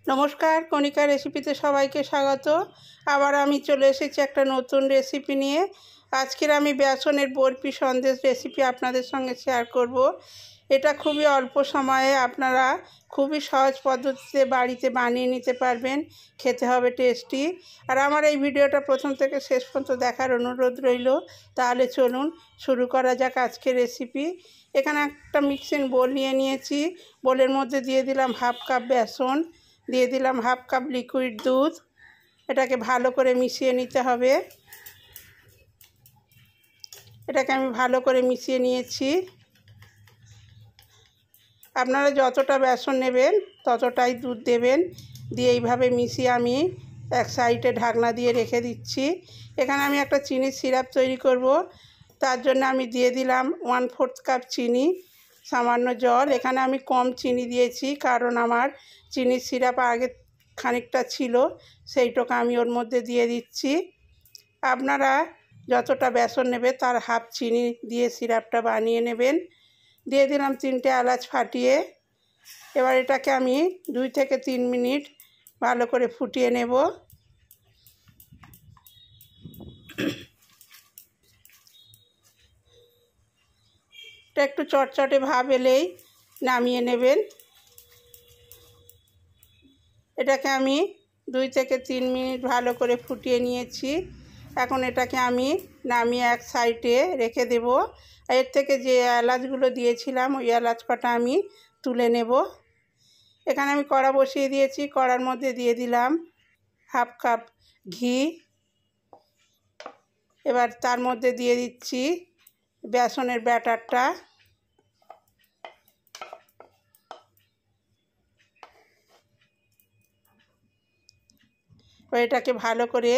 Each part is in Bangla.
নমস্কার, কণিকা রেসিপিতে সবাইকে স্বাগত। আবার আমি চলে এসেছি একটা নতুন রেসিপি নিয়ে। আজকের আমি বেসনের বরফি সন্দেশ রেসিপি আপনাদের সঙ্গে শেয়ার করব। এটা খুবই অল্প সময়ে আপনারা খুবই সহজ পদ্ধতিতে বাড়িতে বানিয়ে নিতে পারবেন। খেতে হবে টেস্টি। আর আমার এই ভিডিওটা প্রথম থেকে শেষ পর্যন্ত দেখার অনুরোধ রইল। তাহলে চলুন শুরু করা যাক আজকের রেসিপি। এখানে একটা মিক্সিং বোল নিয়ে নিয়েছি। বোলের মধ্যে দিয়ে দিলাম হাফ কাপ বেসন, দিয়ে দিলাম হাফ কাপ লিকুইড দুধ। এটাকে ভালো করে মিশিয়ে নিতে হবে। এটাকে আমি ভালো করে মিশিয়ে নিয়েছি। আপনারা যতটা বেসন নেবেন ততটাই দুধ দেবেন। দিয়ে এইভাবে মিশিয়ে আমি এক সাইডে ঢাকনা দিয়ে রেখে দিচ্ছি। এখানে আমি একটা চিনির সিরাপ তৈরি করব। তার জন্য আমি দিয়ে দিলাম 1/4 কাপ চিনি, সামান্য জল। এখানে আমি কম চিনি দিয়েছি কারণ আমার চিনির সিরাপ আগে খানিকটা ছিল, সেইটাকে আমি ওর মধ্যে দিয়ে দিচ্ছি। আপনারা যতটা বেসন নেবে তার হাফ চিনি দিয়ে সিরাপটা বানিয়ে নেবেন। দিয়ে দিলাম 3টে এলাচ ফাটিয়ে। এবার এটাকে আমি 2 থেকে 3 মিনিট ভালো করে ফুটিয়ে নেব। এটা একটু চটচটে ভাব এলেই নামিয়ে নেবেন। এটাকে আমি 2 থেকে 3 মিনিট ভালো করে ফুটিয়ে নিয়েছি। এখন এটাকে আমি নামিয়ে এক সাইডে রেখে দেব। এর থেকে যে এলাচগুলো দিয়েছিলাম ওই এলাচ কটা আমি তুলে নেব। এখানে আমি কড়া বসিয়ে দিয়েছি। কড়ার মধ্যে দিয়ে দিলাম হাফ কাপ ঘি। এবার তার মধ্যে দিয়ে দিচ্ছি বেসনের ব্যাটারটা। এটাকে ভালো করে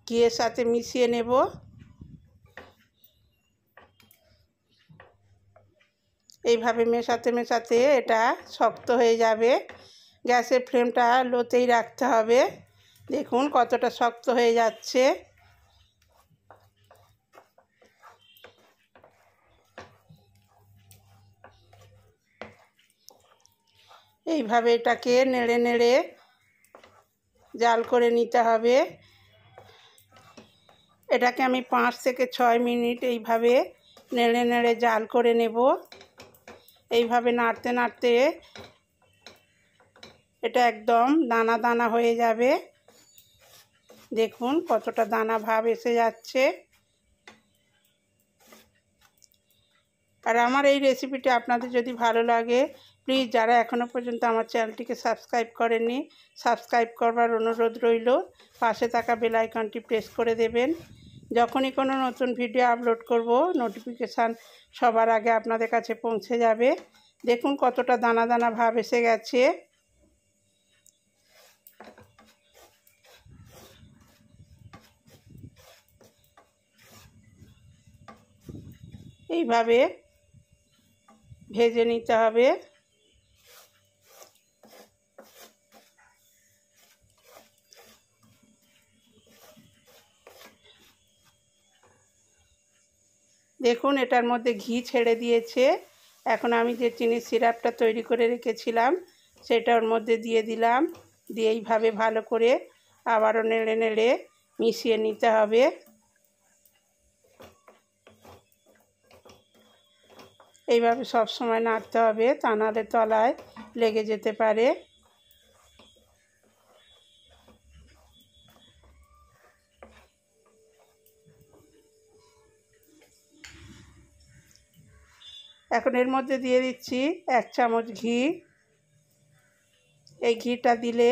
ঘিয়ের সাথে মিশিয়ে নেব। এইভাবে মেশাতে মেশাতে এটা শক্ত হয়ে যাবে। গ্যাসের ফ্লেমটা লোতেই রাখতে হবে। দেখুন কতটা শক্ত হয়ে যাচ্ছে। এইভাবে এটাকে নেড়ে নেড়ে জাল করে নিতে হবে। এটাকে আমি 5 থেকে 6 মিনিট এইভাবে নেড়ে নেড়ে জাল করে নেব। এইভাবে নাড়তে নাড়তে এটা একদম দানা দানা হয়ে যাবে। দেখুন কতটা দানা ভাব এসে যাচ্ছে। আর আমার এই রেসিপিটি আপনাদের যদি ভালো লাগে প্লিজ যারা এখনও পর্যন্ত আমার চ্যানেলটিকে সাবস্ক্রাইব করেননি সাবস্ক্রাইব করবার অনুরোধ রইল। পাশে থাকা বেল আইকনটি প্রেস করে দেবেন। যখনই কোনো নতুন ভিডিও আপলোড করব নোটিফিকেশান সবার আগে আপনাদের কাছে পৌঁছে যাবে। দেখুন কতটা দানা দানা ভাব এসে গেছে। এইভাবে ভেজে নিতে হবে। দেখুন এটার মধ্যে ঘি ছেড়ে দিয়েছে। এখন আমি যে চিনির সিরাপটা তৈরি করে রেখেছিলাম সেটা ওর মধ্যে দিয়ে দিলাম। দিয়ে এইভাবে ভালো করে আবারও নেড়ে নেড়ে মিশিয়ে নিতে হবে। এইভাবে সব সময় নাড়তে হবে, তা নাহলে তলায় লেগে যেতে পারে। এখন এর মধ্যে দিয়ে দিচ্ছি 1 চামচ ঘি। এই ঘিটা দিলে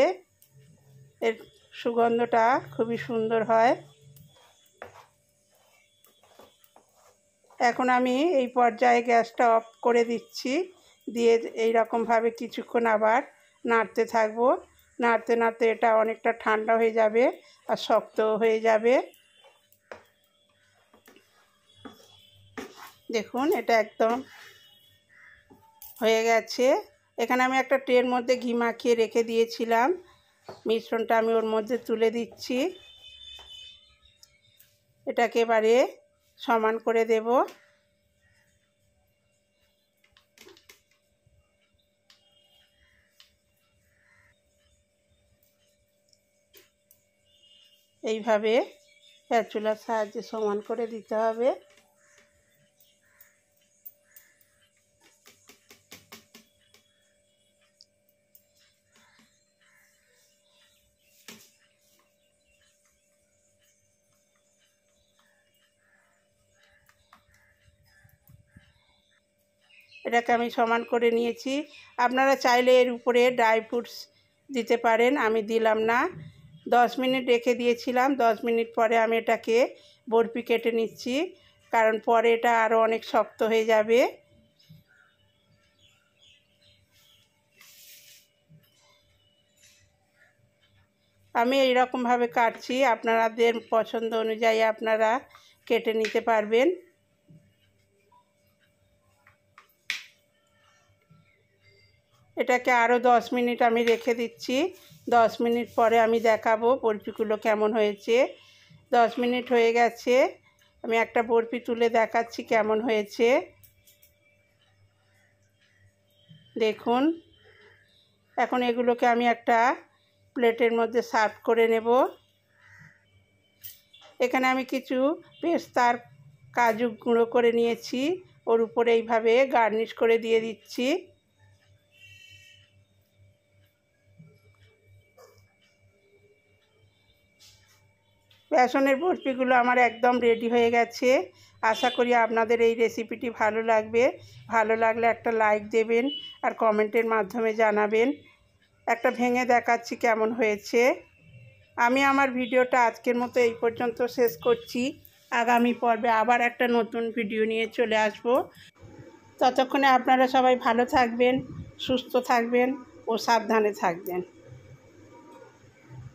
এর সুগন্ধটা খুবই সুন্দর হয়। এখন আমি এই পর্যায়ে গ্যাসটা অফ করে দিচ্ছি। দিয়ে এই রকমভাবে কিছুক্ষণ আবার নাড়তে থাকবো। নাড়তে নাড়তে এটা অনেকটা ঠান্ডা হয়ে যাবে আর শক্তও হয়ে যাবে। দেখুন এটা একদম হয়ে গেছে। এখানে আমি একটা ট্রের মধ্যে ঘি মাখিয়ে রেখে দিয়েছিলাম। মিশ্রণটা আমি ওর মধ্যে তুলে দিচ্ছি। এটাকে এবারে সমান করে দেব। এইভাবে স্প্যাচুলার সাহায্যে সমান করে দিতে হবে। এটাকে আমি সমান করে নিয়েছি। আপনারা চাইলে এর উপরে ড্রাই ফ্রুটস দিতে পারেন, আমি দিলাম না। 10 মিনিট রেখে দিয়েছিলাম। 10 মিনিট পরে আমি এটাকে বরফি কেটে নিচ্ছি, কারণ পরে এটা আরও অনেক শক্ত হয়ে যাবে। আমি এইরকমভাবে কাটছি, আপনাদের পছন্দ অনুযায়ী আপনারা কেটে নিতে পারবেন। এটাকে আরও 10 মিনিট আমি রেখে দিচ্ছি। 10 মিনিট পরে আমি দেখাবো বরফিগুলো কেমন হয়েছে। 10 মিনিট হয়ে গেছে, আমি একটা বরফি তুলে দেখাচ্ছি কেমন হয়েছে। দেখুন, এখন এগুলোকে আমি একটা প্লেটের মধ্যে সার্ভ করে নেব। এখানে আমি কিছু পেস্তার কাজু গুঁড়ো করে নিয়েছি, ওর উপরে এইভাবে গার্নিশ করে দিয়ে দিচ্ছি। বেসনের বরফিগুলো আমার একদম রেডি হয়ে গেছে। আশা করি আপনাদের এই রেসিপিটি ভালো লাগবে। ভালো লাগলে একটা লাইক দেবেন আর কমেন্টের মাধ্যমে জানাবেন। একটা ভেঙে দেখাচ্ছি কেমন হয়েছে। আমি আমার ভিডিওটা আজকের মতো এই পর্যন্ত শেষ করছি। আগামী পর্বে আবার একটা নতুন ভিডিও নিয়ে চলে আসব। ততক্ষণে আপনারা সবাই ভালো থাকবেন, সুস্থ থাকবেন ও সাবধানে থাকবেন।